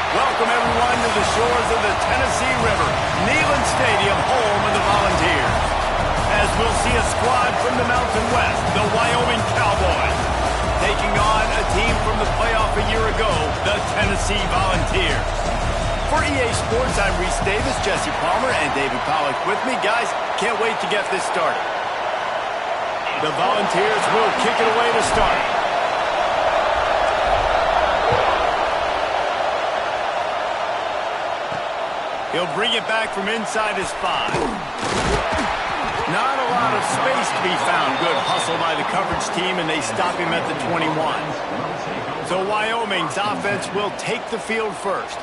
Welcome, everyone, to the shores of the Tennessee River, Neyland Stadium, home of the Volunteers. As we'll see a squad from the Mountain West, the Wyoming Cowboys, taking on a team from the playoff a year ago, the Tennessee Volunteers. For EA Sports, I'm Reese Davis, Jesse Palmer, and David Pollack with me. Guys, can't wait to get this started. The Volunteers will kick it away to start. He'll bring it back from inside his 5. Not a lot of space to be found. Good hustle by the coverage team, and they stop him at the 21. So Wyoming's offense will take the field first.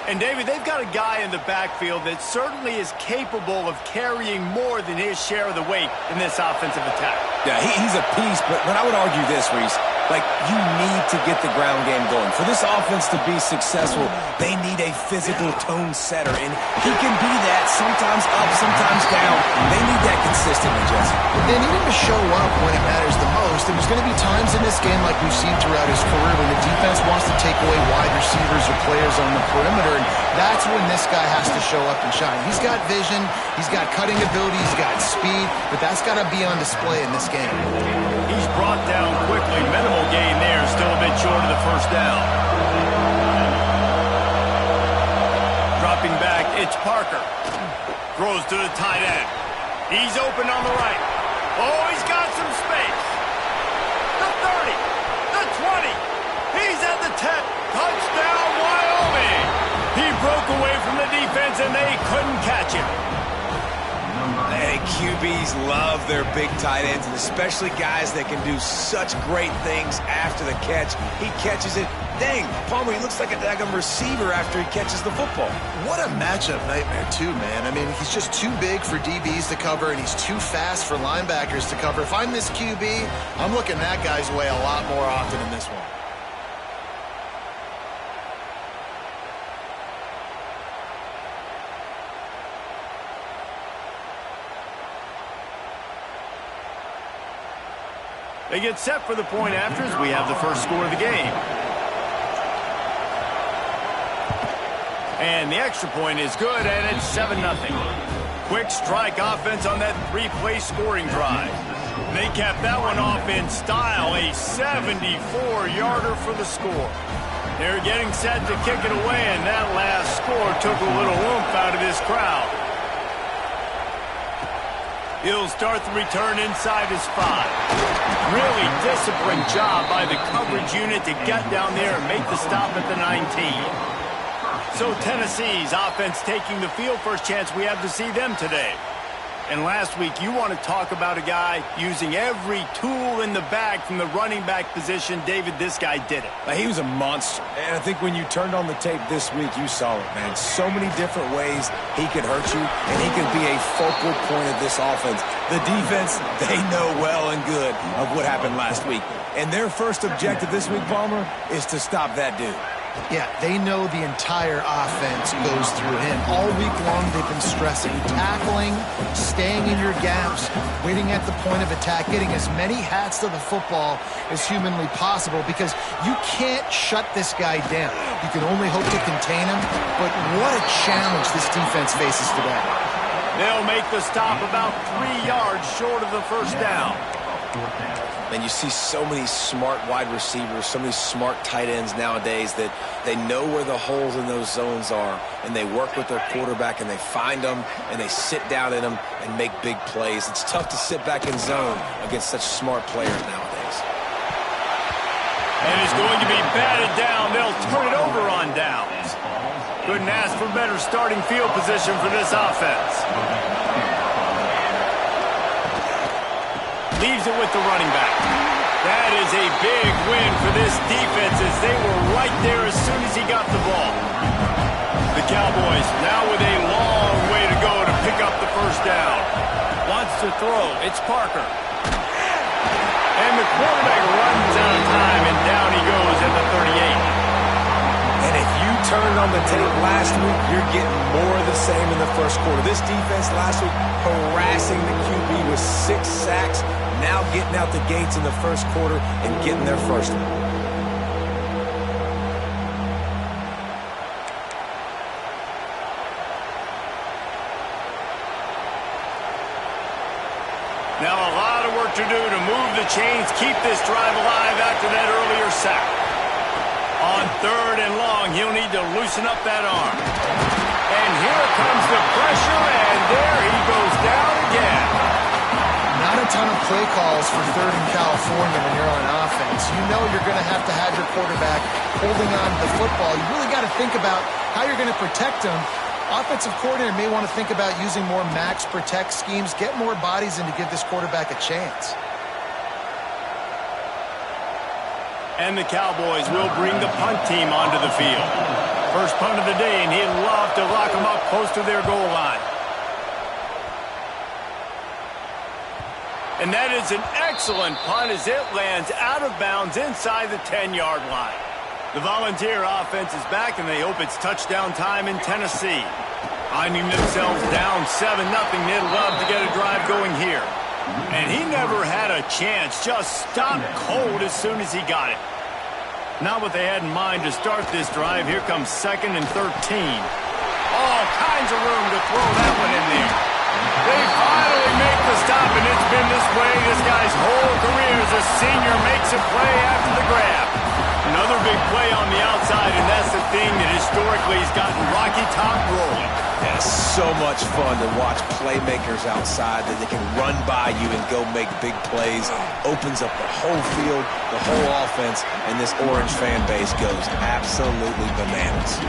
And, David, they've got a guy in the backfield that certainly is capable of carrying more than his share of the weight in this offensive attack. Yeah, he's a piece, but I would argue this, Reese. Like, you need to get the ground game going. For this offense to be successful, they need a physical tone setter, and he can be that, sometimes up, sometimes down. They need that consistently, Jesse. They need him to show up when it matters the most, and there's going to be times in this game like we've seen throughout his career when the defense wants to take away wide receivers or players on the perimeter, and that's when this guy has to show up and shine. He's got vision, he's got cutting ability, he's got speed, but that's got to be on display in this game. He's brought down quickly. Minimal gain there, still a bit short of the first down. Dropping back, it's Parker. Throws to the tight end. He's open on the right. Oh, he's got some space. The 30, the 20. He's at the 10. Touchdown, Wyoming. He broke away from the defense, and they couldn't catch him. Hey, QBs love their big tight ends, and especially guys that can do such great things after the catch. He catches it. Dang, Palmer, he looks like a daggum receiver after he catches the football. What a matchup nightmare, too, man. I mean, he's just too big for DBs to cover, and he's too fast for linebackers to cover. If I'm this QB, I'm looking that guy's way a lot more often in this one. They get set for the point after as we have the first score of the game. And the extra point is good, and it's 7-0. Quick strike offense on that 3-play scoring drive. They capped that one off in style, a 74-yarder for the score. They're getting set to kick it away, and that last score took a little oomph out of this crowd. He'll start the return inside his 5. Really disciplined job by the coverage unit to get down there and make the stop at the 19. So Tennessee's offense taking the field. First chance we have to see them today. And last week, you want to talk about a guy using every tool in the bag from the running back position. David, this guy did it. He was a monster. And I think when you turned on the tape this week, you saw it, man. So many different ways he could hurt you, and he could be a focal point of this offense. The defense, they know well and good of what happened last week. And their first objective this week, Palmer, is to stop that dude. Yeah, they know the entire offense goes through him. All week long, they've been stressing tackling, staying in your gaps, waiting at the point of attack, getting as many hats to the football as humanly possible, because you can't shut this guy down. You can only hope to contain him, but what a challenge this defense faces today. They'll make the stop about 3 yards short of the first down. And you see so many smart wide receivers, so many smart tight ends nowadays that they know where the holes in those zones are, and they work with their quarterback, and they find them, and they sit down in them and make big plays. It's tough to sit back in zone against such smart players nowadays. And it's going to be batted down. They'll turn it over on downs. Couldn't ask for better starting field position for this offense. Leaves it with the running back. That is a big win for this defense as they were right there as soon as he got the ball. The Cowboys now with a long way to go to pick up the first down. Wants to throw. It's Parker. And the quarterback runs out of time, and down he goes at the 38. And if you turned on the tape last week, you're getting more of the same in the first quarter. This defense last week harassing the QB with 6 sacks, now getting out the gates in the first quarter and getting their first one. Now a lot of work to do to move the chains, keep this drive alive after that earlier sack. On 3rd and long, he'll need to loosen up that arm. And here comes the pressure, and there he goes down again. Not a ton of play calls for 3rd and California when you're on offense. You know you're going to have your quarterback holding on to the football. You really got to think about how you're going to protect him. Offensive coordinator may want to think about using more max protect schemes, get more bodies in to give this quarterback a chance. And the Cowboys will bring the punt team onto the field. First punt of the day, and he'd love to lock them up close to their goal line. And that is an excellent punt as it lands out of bounds inside the 10-yard line. The Volunteer offense is back, and they hope it's touchdown time in Tennessee. Finding themselves down 7-0, they'd love to get a drive going here. And he never had a chance, just stopped cold as soon as he got it. Not what they had in mind to start this drive. Here comes 2nd and 13. All kinds of room to throw that one in there. They finally make the stop, and it's been this way this guy's whole career as a senior makes a play after the grab. Another big play on the outside, and that's the thing that historically has gotten Rocky Top rolling. Yeah, so much fun to watch playmakers outside that they can run by you and go make big plays. Opens up the whole field, the whole offense, and this Orange fan base goes absolutely bananas.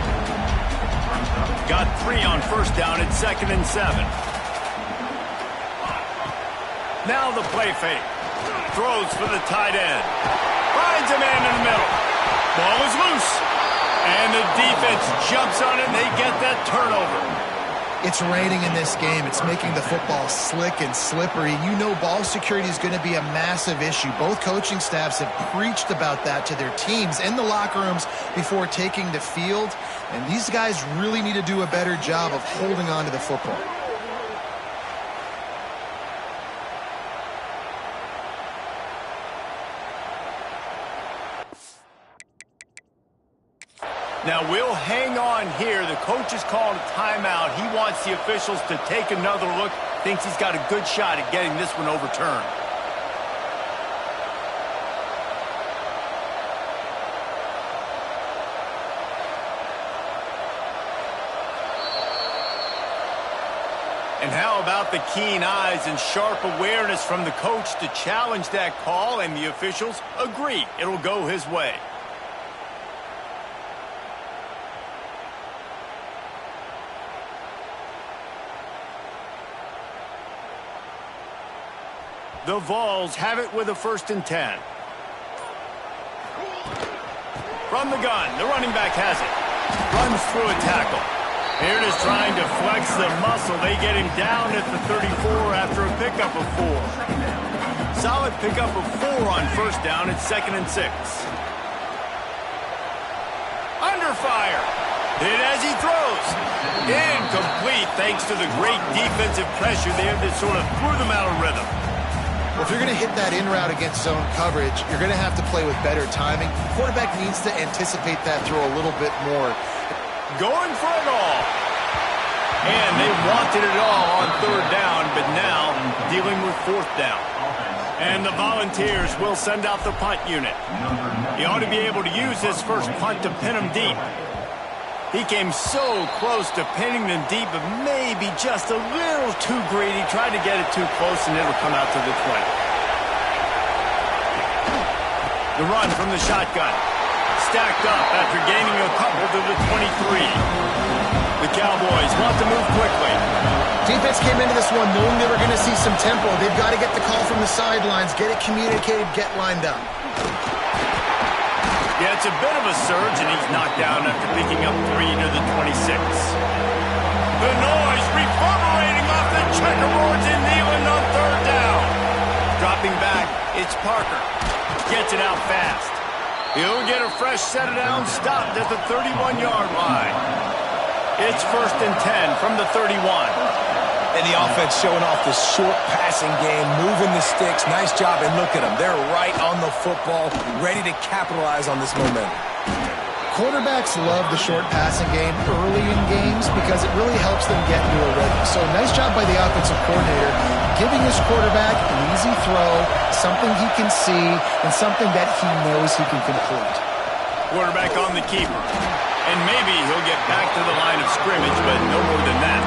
Got 3 on first down at 2nd and 7. Now the play fake. Throws for the tight end. Finds a man in the middle. Ball is loose. And the defense jumps on it, and they get that turnover. It's raining in this game. It's making the football slick and slippery. You know ball security is going to be a massive issue. Both coaching staffs have preached about that to their teams in the locker rooms before taking the field. And these guys really need to do a better job of holding on to the football. Now we'll hang on here. The coach has called a timeout. He wants the officials to take another look. Thinks he's got a good shot at getting this one overturned. And how about the keen eyes and sharp awareness from the coach to challenge that call, and the officials agree it'll go his way. The Vols have it with a 1st and 10. From the gun, the running back has it. Runs through a tackle. Here it is trying to flex the muscle. They get him down at the 34 after a pickup of 4. Solid pickup of 4 on first down at 2nd and 6. Under fire. Hit as he throws. Incomplete thanks to the great defensive pressure there that sort of threw them out of rhythm. Well, if you're going to hit that in route against zone coverage, you're going to have to play with better timing. The quarterback needs to anticipate that throw a little bit more. Going for it all. And they wanted it all on 3rd down, but now dealing with 4th down. And the Volunteers will send out the punt unit. He ought to be able to use his first punt to pin him deep. He came so close to pinning them deep, but maybe just a little too greedy. Tried to get it too close, and it'll come out to the 20. The run from the shotgun. Stacked up after gaining a couple to the 23. The Cowboys want to move quickly. Defense came into this one knowing they were going to see some tempo. They've got to get the call from the sidelines, get it communicated, get lined up. Yeah, it's a bit of a surge, and he's knocked down after picking up 3 to the 26. The noise reverberating off the checkerboards in Neyland on 3rd down. Dropping back, it's Parker. Gets it out fast. He'll get a fresh set it down, stopped at the 31-yard line. It's 1st and 10 from the 31. And the offense showing off the short passing game, moving the sticks. Nice job, and look at them. They're right on the football, ready to capitalize on this momentum. Quarterbacks love the short passing game early in games because it really helps them get into a rhythm. So nice job by the offensive coordinator, giving his quarterback an easy throw, something he can see, and something that he knows he can complete. Quarterback on the keeper. And maybe he'll get back to the line of scrimmage, but no more than that.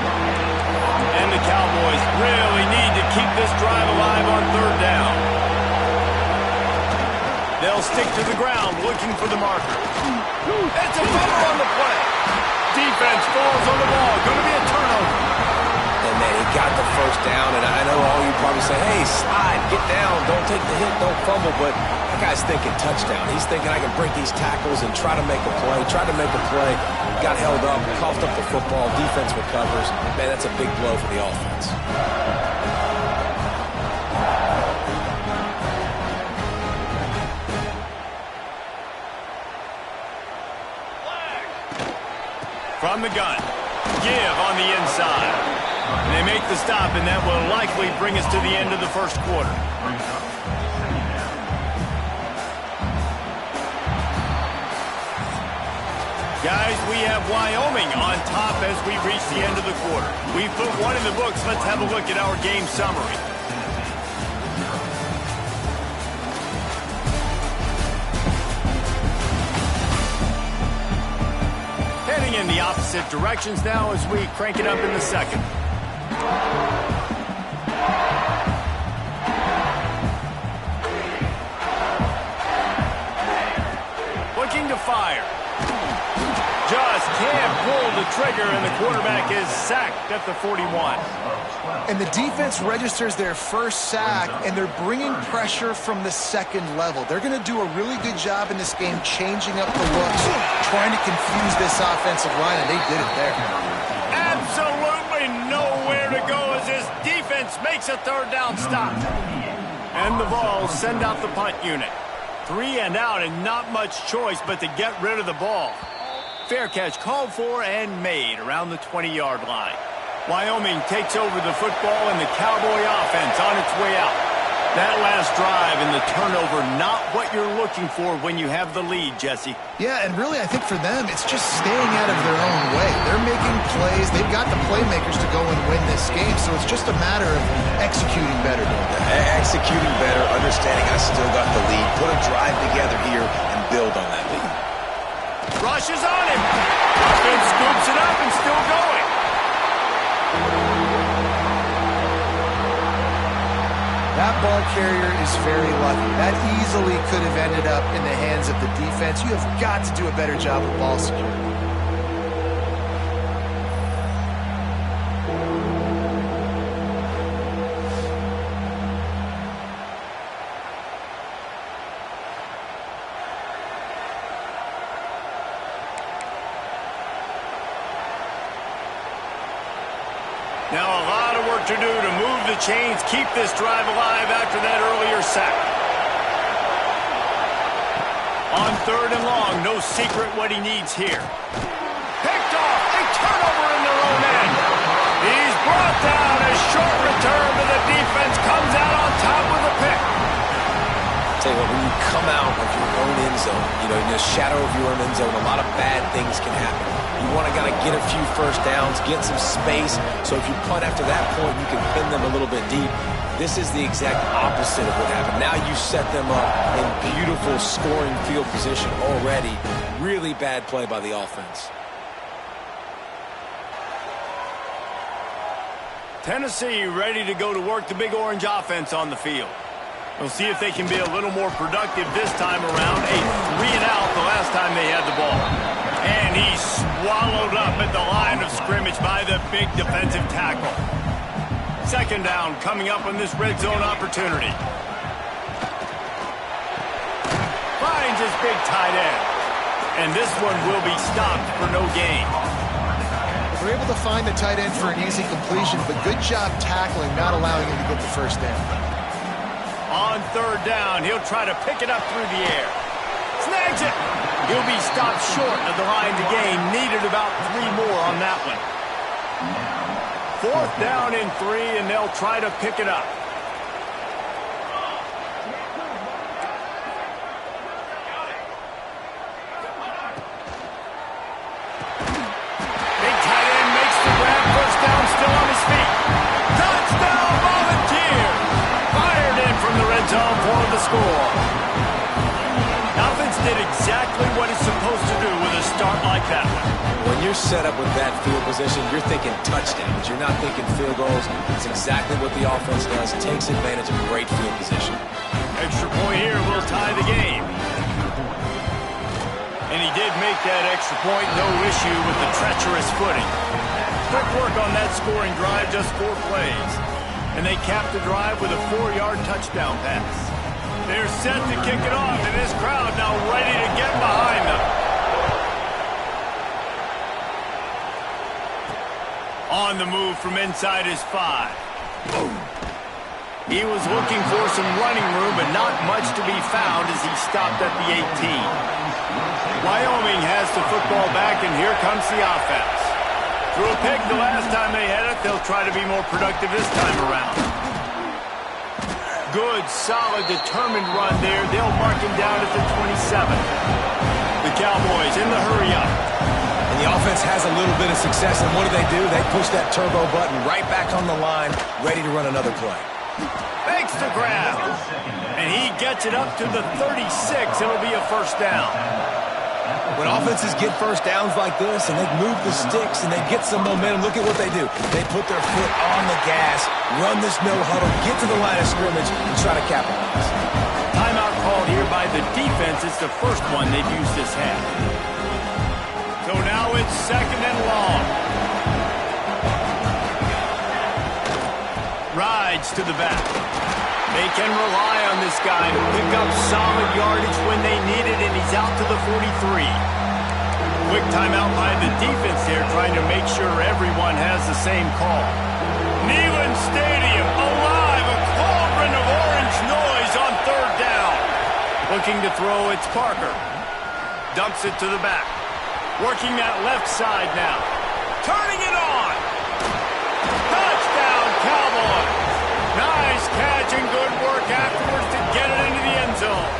And the Cowboys really need to keep this drive alive on 3rd down. They'll stick to the ground looking for the marker. It's a fumble on the play. Defense falls on the ball. Going to be a turnover. And man, he got the 1st down, and I know all you probably say, hey, slide, get down, don't take the hit, don't fumble, but that guy's thinking touchdown. He's thinking I can break these tackles and try to make a play, got held up, coughed up the football, defense recovers. Man, that's a big blow for the offense. From the gun, give on the inside. And they make the stop, and that will likely bring us to the end of the 1st quarter. Guys, we have Wyoming on top as we reach the end of the quarter. We've put one in the books. Let's have a look at our game summary. Heading in the opposite directions now as we crank it up in the 2nd. Looking to fire. Just can't pull the trigger, and the quarterback is sacked at the 41. And the defense registers their 1st sack, and they're bringing pressure from the 2nd level. They're going to do a really good job in this game changing up the looks, trying to confuse this offensive line, and they did it there. Absolutely nowhere to go as this defense makes a 3rd down stop. And the Vols send out the punt unit. 3 and out, and not much choice but to get rid of the ball. Fair catch called for and made around the 20-yard line. Wyoming takes over the football, and the Cowboy offense on its way out. That last drive and the turnover, not what you're looking for when you have the lead, Jesse. Yeah, and really I think for them it's just staying out of their own way. They're making plays. They've got the playmakers to go and win this game, so it's just a matter of executing better. Executing better, understanding I still got the lead, put a drive together here and build on that lead. Rushes on him. Offense scoops it up and still going. That ball carrier is very lucky. That easily could have ended up in the hands of the defense. You have got to do a better job of ball security. Now a lot of work to do to move the chains, keep this drive alive after that earlier sack. On 3rd and long, no secret what he needs here. Picked off, a turnover in their own end. He's brought down, a short return, but the defense comes out on top with a pick. Tell you what, when you come out of your own end zone, in the shadow of your own end zone, a lot of bad things can happen. You want to get a few 1st downs, get some space, so if you punt after that point, you can pin them a little bit deep. This is the exact opposite of what happened. Now you set them up in beautiful scoring field position already. Really bad play by the offense. Tennessee ready to go to work the Big Orange offense on the field. We'll see if they can be a little more productive this time around. A 3-and-out the last time they had the ball. And he's swallowed up at the line of scrimmage by the big defensive tackle. Second down coming up on this red zone opportunity. Finds his big tight end. And this one will be stopped for no gain. We're able to find the tight end for an easy completion, but good job tackling, not allowing him to get the first down. On third down, he'll try to pick it up through the air. Snags it. He'll be stopped short of the line to gain. Needed about 3 more on that one. Fourth down and 3, and they'll try to pick it up. Big tight end makes the grab. First down, still on his feet. Touchdown, Volunteers! Fired in from the red zone for the score. Offense did exactly what it's supposed to do with a start like that one. When you're set up with that field position, you're thinking touchdowns. You're not thinking field goals. It's exactly what the offense does. It takes advantage of great field position. Extra point here will tie the game. And he did make that extra point. No issue with the treacherous footing. Quick work on that scoring drive, just 4 plays. And they capped the drive with a 4-yard touchdown pass. They're set to kick it off, and this crowd now ready to get behind them. On the move from inside his 5. He was looking for some running room, but not much to be found as he stopped at the 18. Wyoming has the football back, and here comes the offense. Threw a pick the last time they had it. They'll try to be more productive this time around. Good, solid, determined run there. They'll mark him down at the 27. The Cowboys in the hurry-up. And the offense has a little bit of success, and what do? They push that turbo button right back on the line, ready to run another play. Makes the grab. And he gets it up to the 36. It'll be a first down. When offenses get first downs like this and they move the sticks and they get some momentum, look at what they do. They put their foot on the gas, run this no huddle, get to the line of scrimmage, and try to capitalize. Timeout called here by the defense. It's the first one they've used this half. So now it's second and long. Rides to the back. They can rely on this guy to pick up solid yardage when they need it, and he's out to the 43. Quick timeout by the defense there, trying to make sure everyone has the same call. Neyland Stadium, alive, a cauldron of orange noise on third down. Looking to throw, it's Parker. Dumps it to the back. Working that left side now. Turning it on. Touchdown, Cowboys. Nice catch and good work afterwards to get it into the end zone.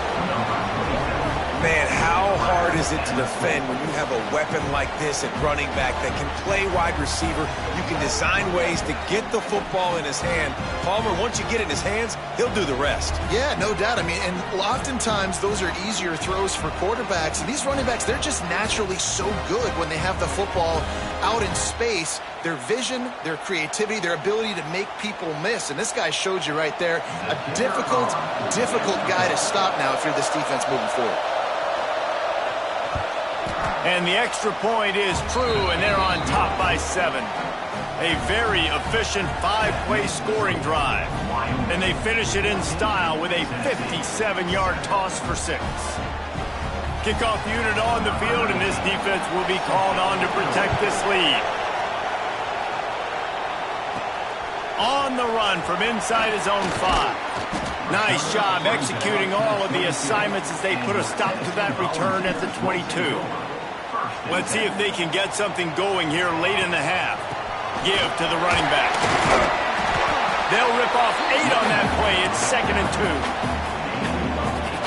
Man, how hard is it to defend when you have a weapon like this at running back that can play wide receiver? You can design ways to get the football in his hand. Palmer, once you get it in his hands, he'll do the rest. Yeah, no doubt. I mean, and oftentimes those are easier throws for quarterbacks. And these running backs, they're just naturally so good when they have the football out in space. Their vision, their creativity, their ability to make people miss. And this guy showed you right there, a difficult guy to stop now if you're this defense moving forward. And the extra point is true, and they're on top by 7. A very efficient 5-play scoring drive. And they finish it in style with a 57-yard toss for 6. Kickoff unit on the field, and this defense will be called on to protect this lead. On the run from inside his own 5. Nice job executing all of the assignments as they put a stop to that return at the 22. Let's see if they can get something going here late in the half. Give to the running back. They'll rip off 8 on that play. It's 2nd and 2.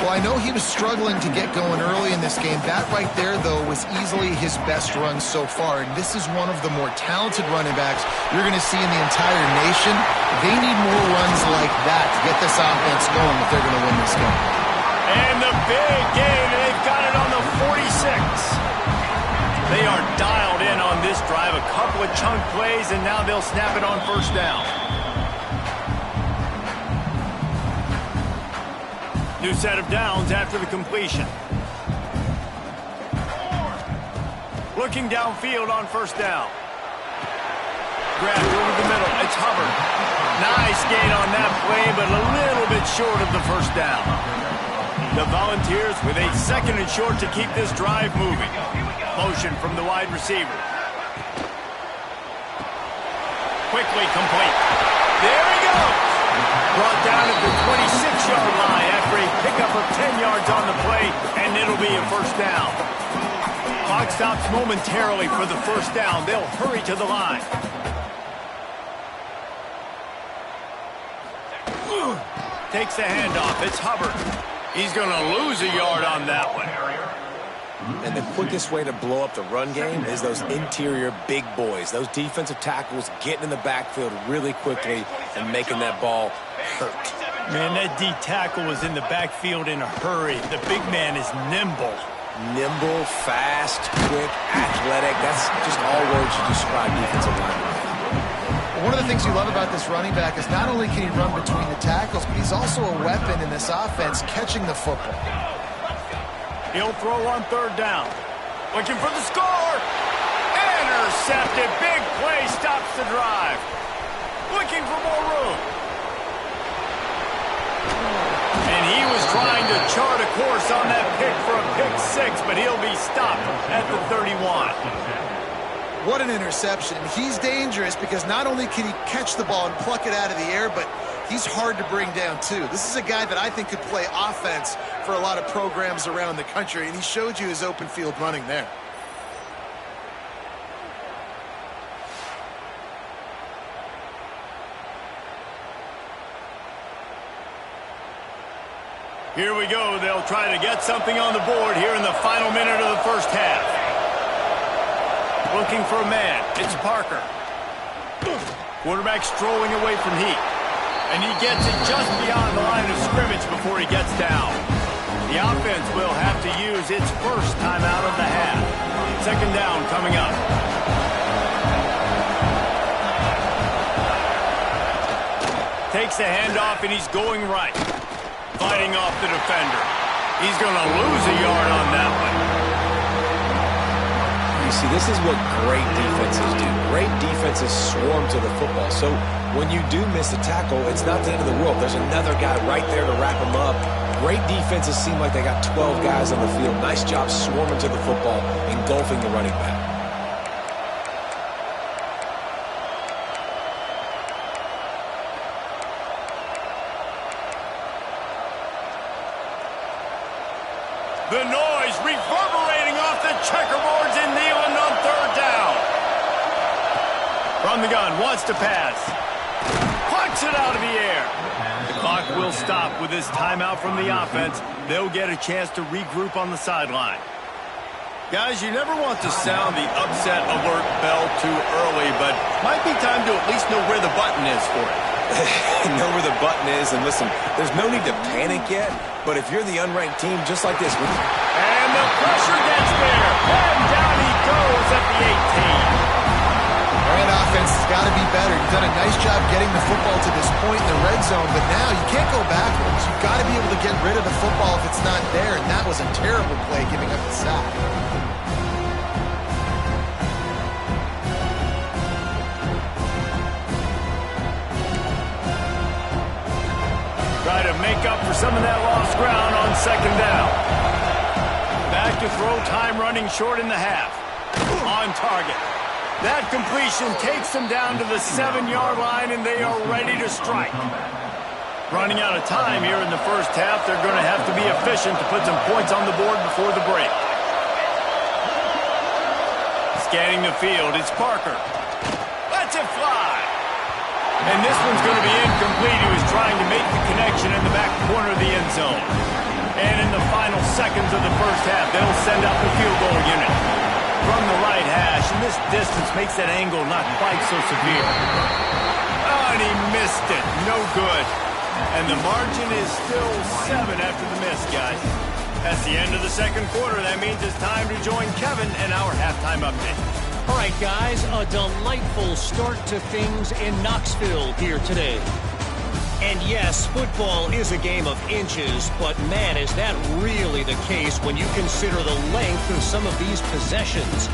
Well, I know he was struggling to get going early in this game. That right there, though, was easily his best run so far. And this is one of the more talented running backs you're going to see in the entire nation. They need more runs like that to get this offense going if they're going to win this game. And the big gain, and they've got it on the 46. They are dialed in on this drive. A couple of chunk plays, and now they'll snap it on first down. New set of downs after the completion. Looking downfield on first down. Grabbed over the middle. It's Hubbard. Nice gain on that play, but a little bit short of the first down. The Volunteers with a 2nd and short to keep this drive moving. Motion from the wide receiver. Quickly complete. There he goes. Brought down at the 26-yard line after a pickup of 10 yards on the play, and it'll be a first down. Clock stops momentarily for the first down. They'll hurry to the line. Takes the handoff. It's Hubbard. He's going to lose a yard on that one. And the quickest way to blow up the run game is those interior big boys. Those defensive tackles getting in the backfield really quickly and making that ball hurt. Man, that D tackle was in the backfield in a hurry. The big man is nimble. Nimble, fast, quick, athletic. That's just all words to describe defensive linemen. One of the things you love about this running back is not only can he run between the tackles, but he's also a weapon in this offense catching the football. He'll throw on third down. Looking for the score. Intercepted. Big play stops the drive. Looking for more room. And he was trying to chart a course on that pick for a pick 6, but he'll be stopped at the 31. What an interception. He's dangerous because not only can he catch the ball and pluck it out of the air, but he's hard to bring down too. This is a guy that I think could play offense for a lot of programs around the country, and he showed you his open field running there. Here we go. They'll try to get something on the board here in the final minute of the first half. Looking for a man. It's Parker. Quarterback strolling away from heat. And he gets it just beyond the line of scrimmage before he gets down. The offense will have to use its first timeout of the half. 2nd down coming up. Takes the handoff, and he's going right. Fighting off the defender. He's going to lose a yard on that one. See, this is what great defenses do. Great defenses swarm to the football. So when you do miss a tackle, it's not the end of the world. There's another guy right there to wrap him up. Great defenses seem like they got 12 guys on the field. Nice job swarming to the football, engulfing the running back. The noise reverberating off the checkerboards in Neyland on third down. From the gun, wants to pass. Plucks it out of the air. The clock will stop with this timeout from the offense. They'll get a chance to regroup on the sideline. Guys, you never want to sound the upset alert bell too early, but might be time to at least know where the button is for it. Know where the button is, and listen, there's no need to panic yet, but if you're the unranked team, just like this. And the pressure gets there, and down he goes at the 18. That offense has got to be better. You've done a nice job getting the football to this point in the red zone, but now you can't go backwards. You've got to be able to get rid of the football if it's not there, and that was a terrible play giving up the sack. Try to make up for some of that lost ground on 2nd down. Back to throw, time running short in the half. On target. That completion takes them down to the 7-yard line, and they are ready to strike. Running out of time here in the first half. They're going to have to be efficient to put some points on the board before the break. Scanning the field, it's Parker. Lets it fly. And this one's going to be incomplete. He was trying to make the connection in the back corner of the end zone. And in the final seconds of the first half, they'll send out the field goal unit. From the right hash, and this distance makes that angle not quite so severe. Oh, and he missed Missed it. No good. And the margin is still 7 after the miss, guys. That's the end of the second quarter. That means it's time to join Kevin and our halftime update. All right, guys, a delightful start to things in Knoxville here today. And yes, football is a game of inches, but man, is that really the case when you consider the length of some of these possessions.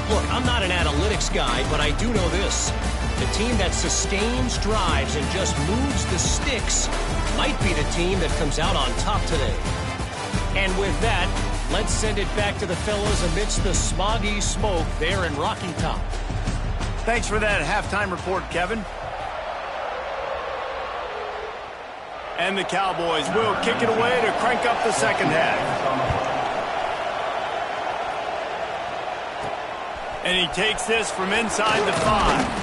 Look, I'm not an analytics guy, but I do know this. The team that sustains drives and just moves the sticks might be the team that comes out on top today. And with that, let's send it back to the fellas amidst the smoggy smoke there in Rocky Top. Thanks for that halftime report, Kevin. And the Cowboys will kick it away to crank up the second half. And he takes this from inside the 5.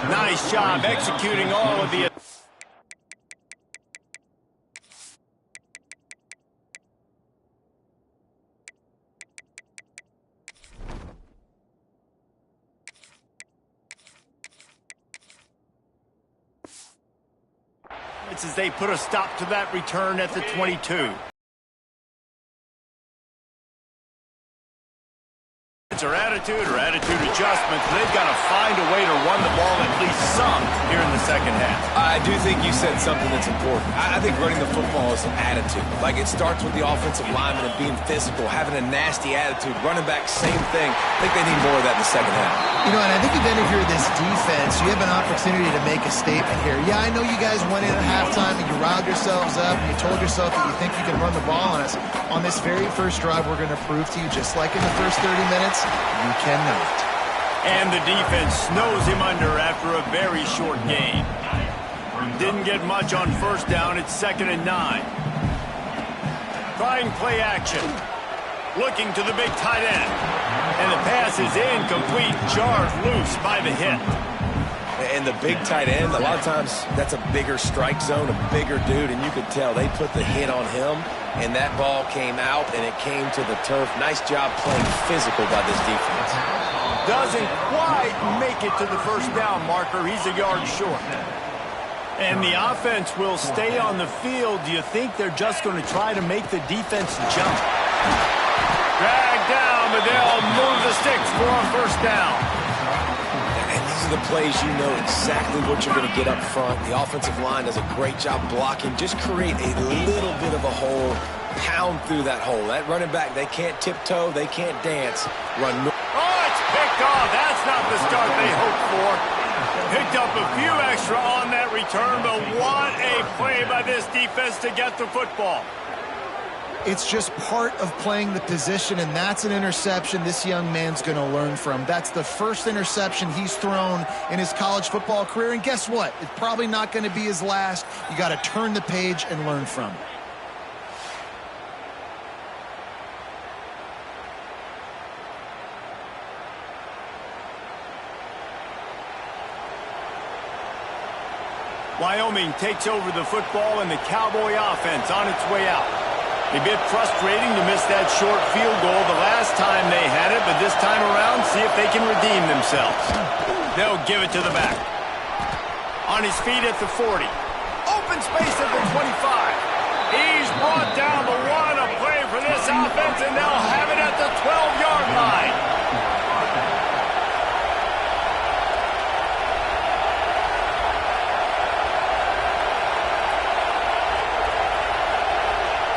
Nice job executing all of the... It's as they put a stop to that return at the 22. It's their attitude or attitude adjustments. They've got to find a way to run the ball at least some here in the second half. I do think you said something that's important. I think running the football is an attitude. Like, it starts with the offensive lineman and being physical, having a nasty attitude. Running back, same thing. I think they need more of that in the second half. You know, and I think even if you're this defense, you have an opportunity to make a statement here. Yeah, I know you guys went in at halftime and you riled yourselves up and you told yourself that you think you can run the ball on us. On this very first drive, we're going to prove to you, just like in the first 30 minutes, you cannot. And the defense snows him under after a very short gain. Didn't get much on first down. It's 2nd and 9. Trying play action. Looking to the big tight end. And the pass is incomplete. Jarred loose by the hit. And the big tight end, a lot of times that's a bigger strike zone, a bigger dude, and you could tell they put the hit on him, and that ball came out, and it came to the turf. Nice job playing physical by this defense. Doesn't quite make it to the first down marker. He's a yard short. And the offense will stay on the field. Do you think they're just going to try to make the defense jump? Dragged down, but they'll move the sticks for a first down. And these are the plays you know exactly what you're going to get up front. The offensive line does a great job blocking. Just create a little bit of a hole, pound through that hole. That running back, they can't tiptoe, they can't dance. Run. Oh, it's picked off. That's not the start they hoped for. Picked up a few extra on that return, but what a play by this defense to get the football. It's just part of playing the position, and that's an interception this young man's going to learn from. That's the first interception he's thrown in his college football career, and guess what? It's probably not going to be his last. You got to turn the page and learn from it. Wyoming takes over the football, and the Cowboy offense on its way out. A bit frustrating to miss that short field goal the last time they had it, but this time around, see if they can redeem themselves. They'll give it to the back. On his feet at the 40. Open space at the 25. He's brought down the 1. A play for this offense, and they'll have it at the 12-yard line.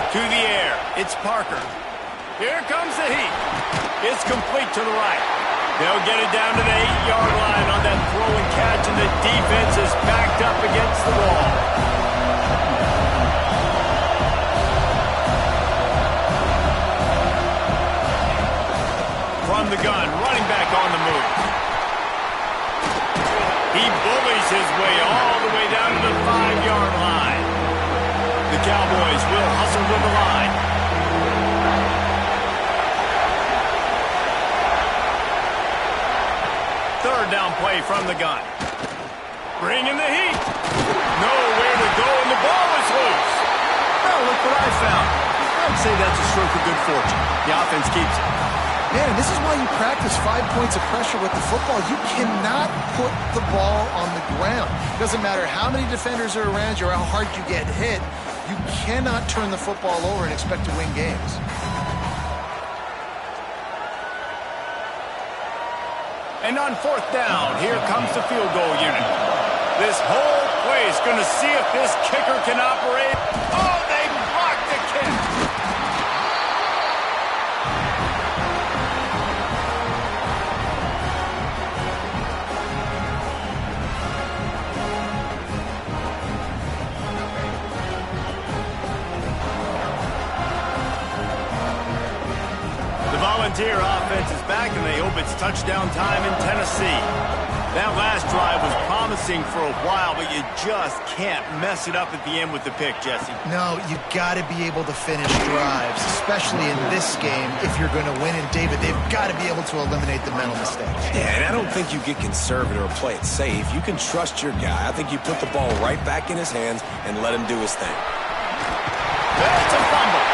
To the air, it's Parker. Here comes the heat. It's complete to the right. They'll get it down to the 8-yard line on that throw and catch, and the defense is backed up against the wall. From the gun, running back on the move. He bullies his way all the way down to the 5-yard line. The Cowboys will hustle to the line. Third down play from the gun. Bringing the heat. Nowhere to go, and the ball is loose. Well, look what I found. I'd say that's a stroke of good fortune. The offense keeps it. Man, this is why you practice 5 points of pressure with the football. You cannot put the ball on the ground. Doesn't matter how many defenders are around you or how hard you get hit. You cannot turn the football over and expect to win games. And on 4th down, here comes the field goal unit. This whole play is going to see if this kicker can operate. Oh, they blocked the kick. The Volunteer offense is back, and they hope it's touchdown time in Tennessee. That last drive was promising for a while, but you just can't mess it up at the end with the pick, Jesse. No, you got to be able to finish drives, especially in this game if you're going to win. And, David, they've got to be able to eliminate the mental mistakes. Yeah, and I don't think you get conservative or play it safe. You can trust your guy. I think you put the ball right back in his hands and let him do his thing. That's a fumble.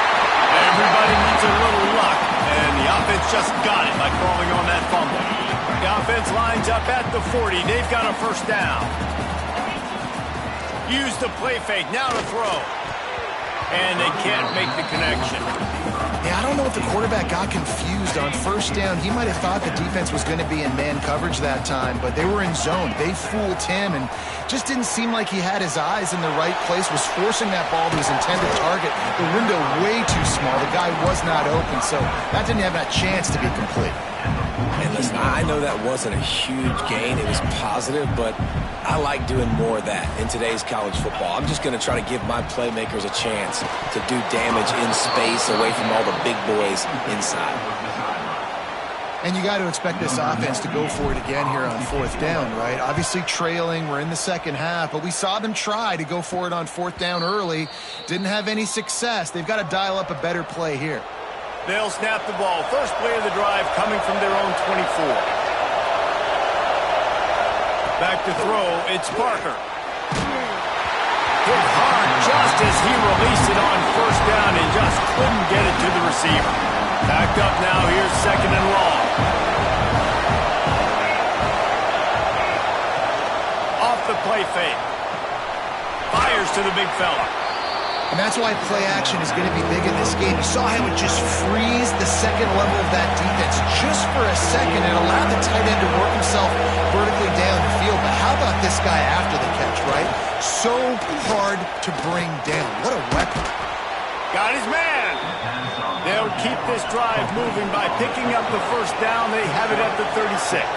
Everybody needs a little luck, and the offense just got it by crawling on that fumble. The offense lines up at the 40. They've got a first down. Use the play fake. Now to throw. And they can't make the connection. Yeah, I don't know if the quarterback got confused on first down. He might have thought the defense was going to be in man coverage that time, but they were in zone. They fooled him and just didn't seem like he had his eyes in the right place, was forcing that ball to his intended target. The window way too small. The guy was not open, so that didn't have a chance to be complete. And listen, I know that wasn't a huge gain. It was positive, but I like doing more of that in today's college football. I'm just going to try to give my playmakers a chance to do damage in space away from all the big boys inside. And you got to expect this offense to go for it again here on 4th down, right? Obviously trailing, we're in the second half, but we saw them try to go for it on 4th down early. Didn't have any success. They've got to dial up a better play here. They'll snap the ball. First play of the drive coming from their own 24. Back to throw, it's Parker. Hit hard just as he released it on first down and just couldn't get it to the receiver. Backed up now, here's 2nd and long. Off the play fake. Fires to the big fella. And that's why play action is going to be big in this game. You saw how it just freeze the second level of that defense just for a second and allowed the tight end to work himself vertically down the field. But how about this guy after the catch, right? So hard to bring down. What a weapon. Got his man. They'll keep this drive moving by picking up the first down. They have it at the 36.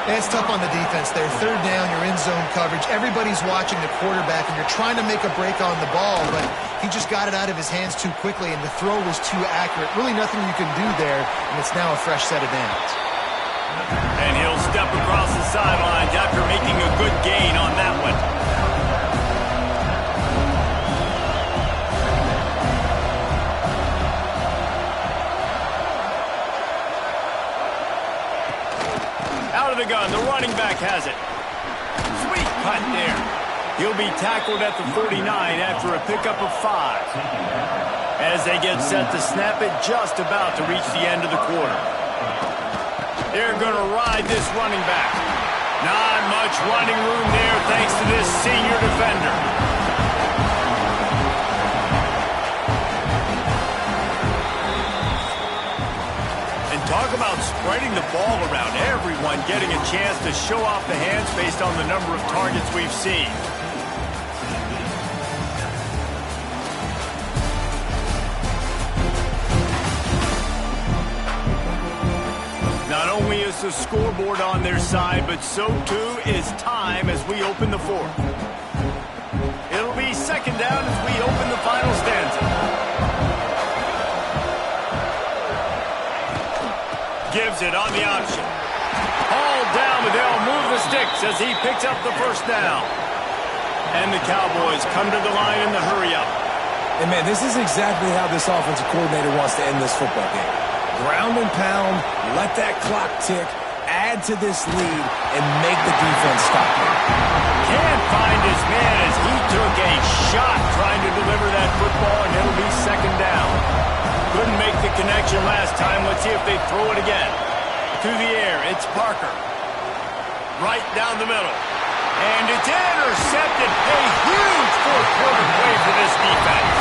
It's tough on the defense there. 3rd down, you're in zone coverage. Everybody's watching the quarterback, and you're trying to make a break on the ball, but he just got it out of his hands too quickly, and the throw was too accurate. Really nothing you can do there, and it's now a fresh set of downs. And he'll step across the sidelines after making a good gain on that one. Out of the gun, the running back has it. Sweet cut there. He'll be tackled at the 49 after a pickup of 5. As they get set to snap it, just about to reach the end of the quarter. They're going to ride this running back. Not much running room there thanks to this senior defender. Talk about spreading the ball around. Everyone getting a chance to show off the hands based on the number of targets we've seen. Not only is the scoreboard on their side, but so too is time as we open the 4th. It'll be 2nd down as we open the final stanza. Gives it on the option. Hauled down, but they'll move the sticks as he picks up the first down. And the Cowboys come to the line in the hurry-up. And, man, this is exactly how this offensive coordinator wants to end this football game. Ground and pound, let that clock tick, add to this lead, and make the defense stop him. Can't find his man as he took a shot trying to deliver that football, and it'll be 2nd down. Couldn't make the connection last time. Let's see if they throw it again. To the air, it's Parker. Right down the middle. And it's intercepted. A huge fourth quarter play for this defense.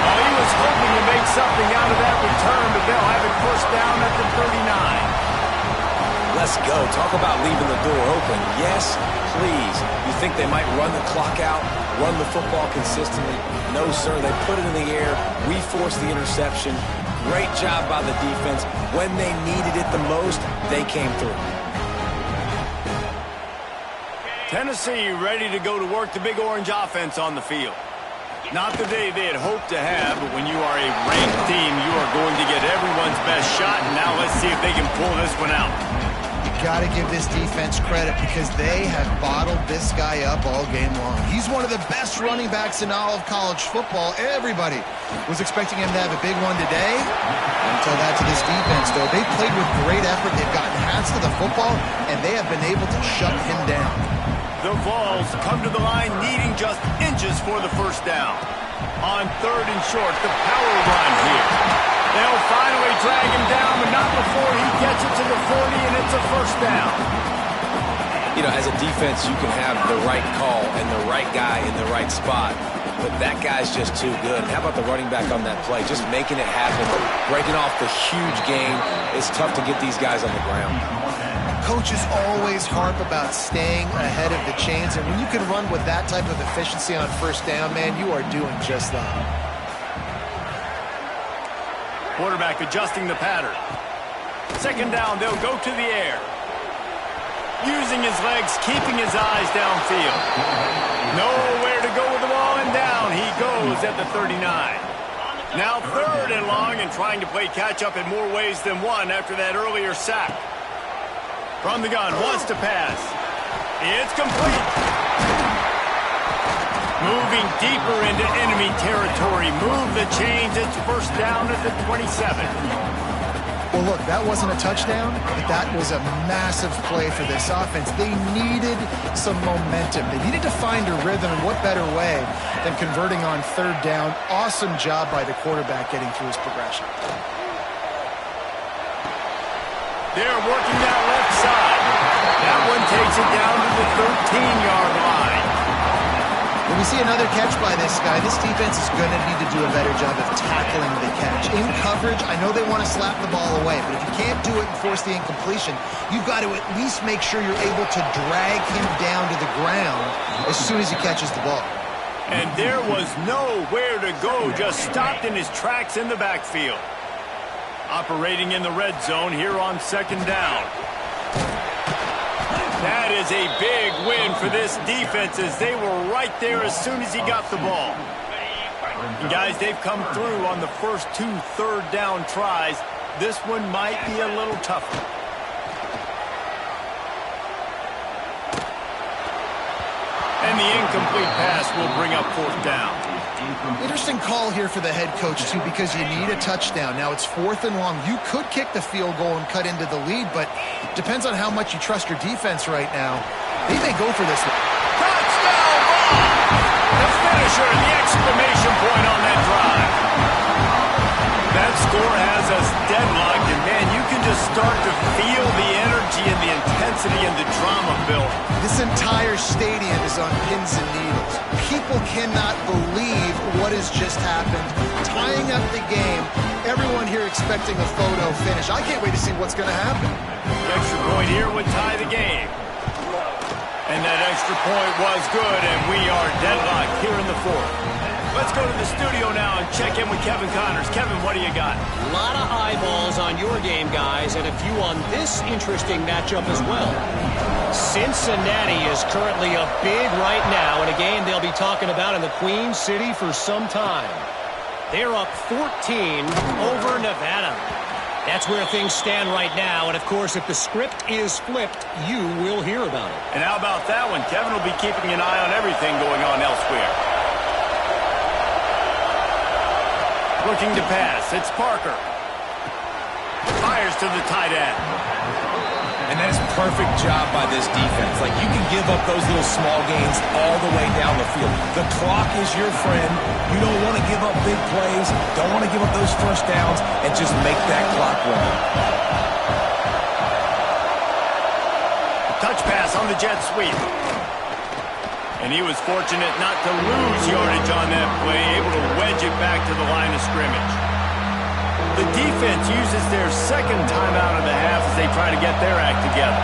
Oh, he was hoping to make something out of that return, but they'll have it first down at the 39. Let's go. Talk about leaving the door open. Yes, please. You think they might run the clock out, run the football consistently? No, sir. They put it in the air. We forced the interception. Great job by the defense. When they needed it the most, they came through. Tennessee ready to go to work the Big Orange offense on the field. Not the day they had hoped to have, but when you are a ranked team, you are going to get everyone's best shot, and now let's see if they can pull this one out. You got to give this defense credit because they have bottled this guy up all game long. He's one of the best running backs in all of college football. Everybody was expecting him to have a big one today. Until that to this defense, though. They played with great effort. They've gotten hands to the football, and they have been able to shut him down. The Vols come to the line needing just inches for the first down. On third and short, the power run here. They'll finally drag him down, but not before he gets it to the 40, and it's a first down. You know, as a defense, you can have the right call and the right guy in the right spot, but that guy's just too good. And how about the running back on that play? Just making it happen, breaking off the huge game. It's tough to get these guys on the ground. Coaches always harp about staying ahead of the chains, and when you can run with that type of efficiency on first down, man, you are doing just that. Quarterback adjusting the pattern. Second down, they'll go to the air. Using his legs, keeping his eyes downfield. Nowhere to go with the ball, and down he goes at the 39. Now third and long, and trying to play catch-up in more ways than one after that earlier sack. From the gun, wants to pass. It's complete. Moving deeper into enemy territory. Move the chains. It's first down at the 27. Well, look, that wasn't a touchdown, but that was a massive play for this offense. They needed some momentum. They needed to find a rhythm, and what better way than converting on third down. Awesome job by the quarterback getting through his progression. They're working that left side. That one takes it down to the 13-yard line. When we see another catch by this guy, this defense is going to need to do a better job of tackling the catch. In coverage, I know they want to slap the ball away, but if you can't do it and force the incompletion, you've got to at least make sure you're able to drag him down to the ground as soon as he catches the ball. And there was nowhere to go, just stopped in his tracks in the backfield. Operating in the red zone here on second down. That is a big win for this defense as they were right there as soon as he got the ball. And guys, they've come through on the first two third down tries. This one might be a little tougher. And the incomplete pass will bring up fourth down. Interesting call here for the head coach, too, because you need a touchdown. Now, it's fourth and long. You could kick the field goal and cut into the lead, but depends on how much you trust your defense right now. They may go for this one. Touchdown ball! The finisher, the exclamation point on that drive. That score has us deadlocked, and man, you can just start to feel the energy and the intensity and the drama build. This entire stadium is on pins and needles. People cannot believe what has just happened. Tying up the game, everyone here expecting a photo finish. I can't wait to see what's going to happen. The extra point here would tie the game. And that extra point was good, and we are deadlocked here in the fourth. Let's go to the studio now and check in with Kevin Connors. Kevin, what do you got? A lot of eyeballs on your game, guys, and a few on this interesting matchup as well. Cincinnati is currently up big right now in a game they'll be talking about in the Queen City for some time. They're up 14 over Nevada. That's where things stand right now, and of course, if the script is flipped, you will hear about it. And how about that one? Kevin will be keeping an eye on everything going on elsewhere. Looking to pass. It's Parker. Fires to the tight end. And that is perfect job by this defense. Like, you can give up those little small gains all the way down the field. The clock is your friend. You don't want to give up big plays. Don't want to give up those first downs and just make that clock run. Touch pass on the jet sweep. And he was fortunate not to lose yardage on that play, able to wedge it back to the line of scrimmage. The defense uses their second timeout of the half as they try to get their act together.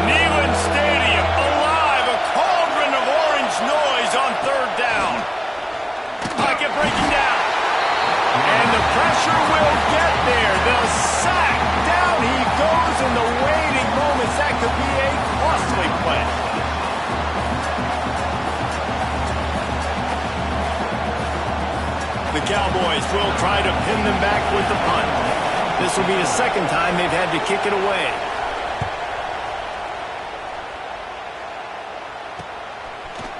Neyland Stadium alive, a cauldron of orange noise on third down. Pocket breaking down. And the pressure will get there. The sack, down he goes in the waiting moments. That could be a costly play. The Cowboys will try to pin them back with the punt. This will be the second time they've had to kick it away.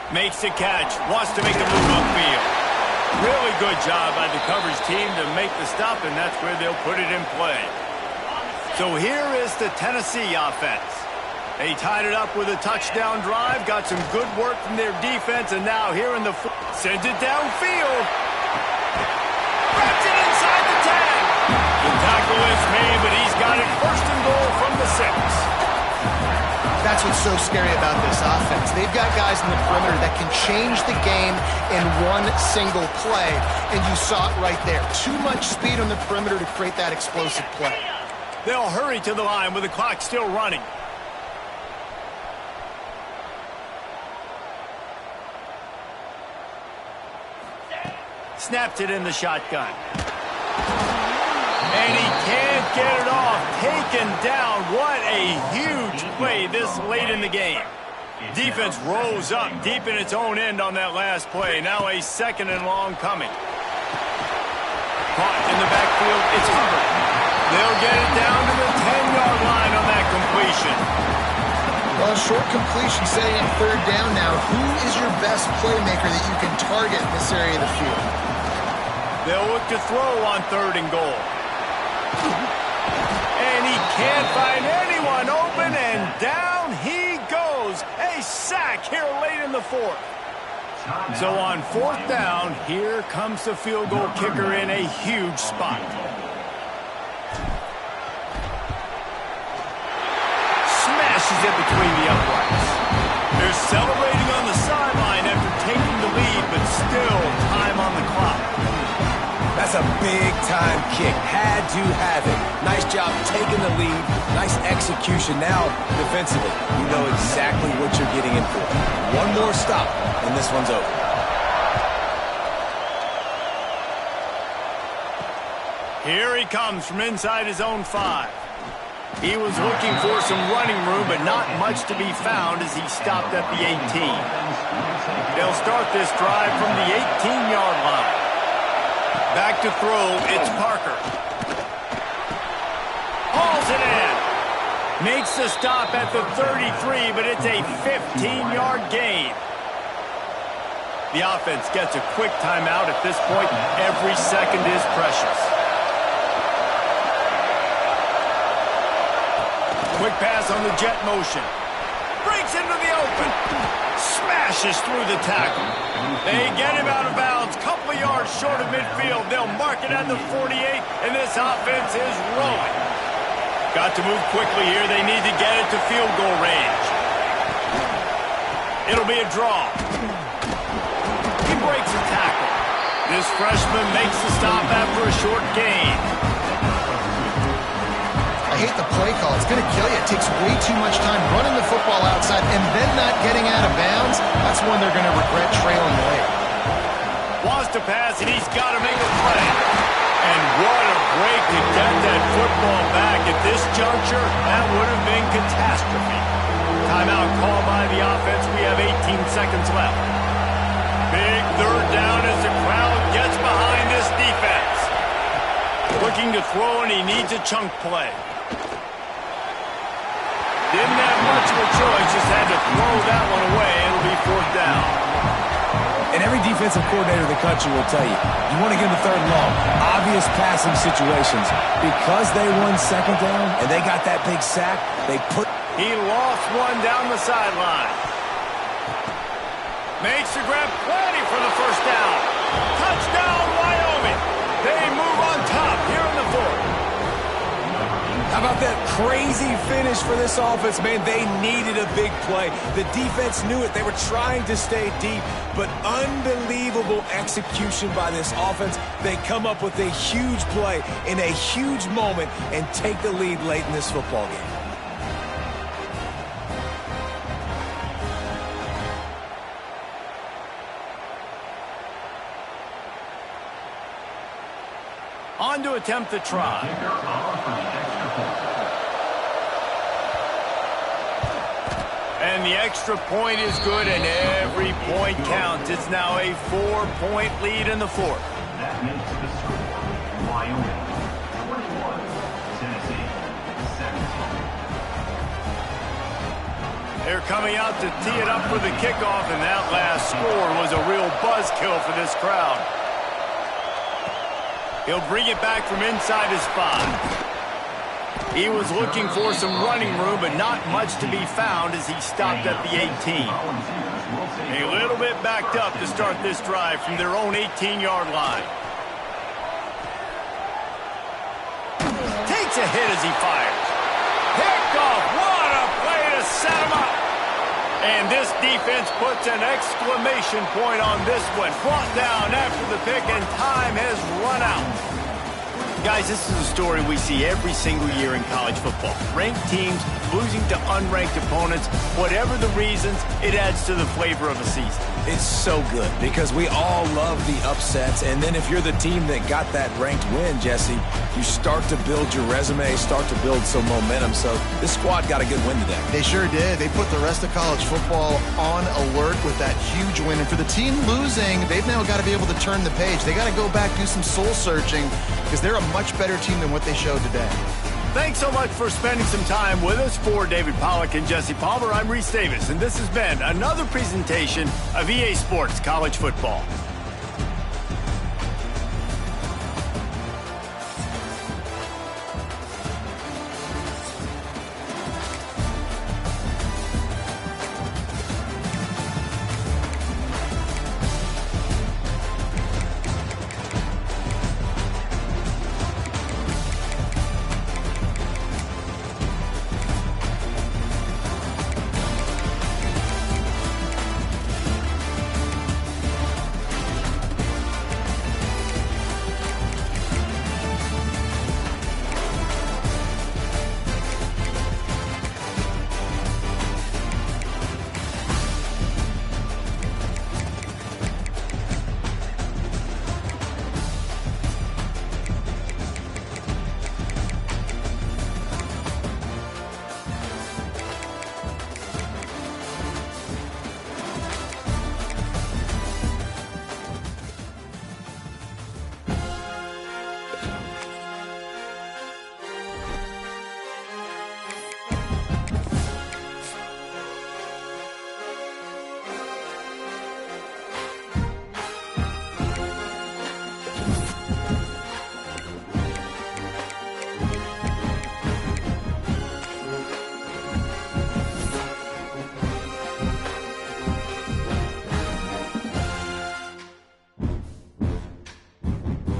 Makes the catch, wants to make a move upfield. Really good job by the coverage team to make the stop, and that's where they'll put it in play. So here is the Tennessee offense. They tied it up with a touchdown drive, got some good work from their defense, and now here in the sends it downfield. Wrapped it inside the 10. The tackle is made, but he's got it first and goal from the 6. That's what's so scary about this offense. They've got guys in the perimeter that can change the game in one single play, and you saw it right there. Too much speed on the perimeter to create that explosive play. They'll hurry to the line with the clock still running. Snapped it in the shotgun. And he can't get it off. Taken down. What a huge play this late in the game. Defense rose up deep in its own end on that last play. Now a second and long coming. Caught in the backfield. It's covered. They'll get it down to the 10-yard line on that completion. Well, short completion setting up third down now. Who is your best playmaker that you can target in this area of the field? They'll look to throw on third and goal. And he can't find anyone open, and down he goes. A sack here late in the fourth. So on fourth down, here comes the field goal kicker in a huge spot. Smashes it between the uprights. They're celebrating on the sideline after taking the lead, but still time on the clock. That's a big-time kick. Had to have it. Nice job taking the lead. Nice execution. Now, defensively, you know exactly what you're getting in for. One more stop, and this one's over. Here he comes from inside his own 5. He was looking for some running room, but not much to be found as he stopped at the 18. They'll start this drive from the 18-yard line. Back to throw, it's Parker. Hauls it in. Makes the stop at the 33, but it's a 15-yard gain. The offense gets a quick timeout. At this point, every second is precious. Quick pass on the jet motion. Breaks into the open. Smashes through the tackle. They get him out of bounds. Couple of yards short of midfield. They'll mark it at the 48, and this offense is rolling. Got to move quickly here. They need to get it to field goal range. It'll be a draw. He breaks a tackle. This freshman makes the stop after a short gain. I hate the play call. It's going to kill you. It takes way too much time running the football outside and then not getting out of bounds. That's when they're going to regret trailing late. Wants to pass, and he's got to make a play. And what a break to get that football back. At this juncture, that would have been catastrophe. Timeout called by the offense. We have 18 seconds left. Big third down as the crowd gets behind this defense. Looking to throw, and he needs a chunk play. Didn't have much of a choice, just had to throw that one away. It'll be fourth down. And every defense defensive coordinator in the country will tell you, you want to get them 3rd and long, obvious passing situations. Because they won 2nd down and they got that big sack, they put... He lost one down the sideline. Makes the grab, plenty for the 1st down. Touchdown, Wyoming. They move on top here in the 4th. How about that crazy finish for this offense, man? They needed a big play. The defense knew it. They were trying to stay deep, but unbelievable execution by this offense. They come up with a huge play in a huge moment and take the lead late in this football game. On to attempt the try. And the extra point is good, and every point counts. It's now a 4-point lead in the 4th. That makes the score Wyoming 21, Tennessee 17. They're coming out to tee it up for the kickoff, and that last score was a real buzzkill for this crowd. He'll bring it back from inside his 5. He was looking for some running room, but not much to be found as he stopped at the 18. A little bit backed up to start this drive from their own 18-yard line. Takes a hit as he fires. Picked off. What a play to set him up. And this defense puts an exclamation point on this one. Brought down after the pick, and time has run out. Guys, this is a story we see every single year in college football. Ranked teams losing to unranked opponents. Whatever the reasons, it adds to the flavor of a season. It's so good because we all love the upsets. And then if you're the team that got that ranked win, Jesse, you start to build your resume, start to build some momentum. So this squad got a good win today. They sure did. They put the rest of college football on alert with that huge win. And for the team losing, they've now got to be able to turn the page. They got to go back, do some soul searching, because they're a much better team than what they showed today. Thanks so much for spending some time with us. For David Pollack and Jesse Palmer, I'm Reese Davis, and this has been another presentation of EA Sports College Football.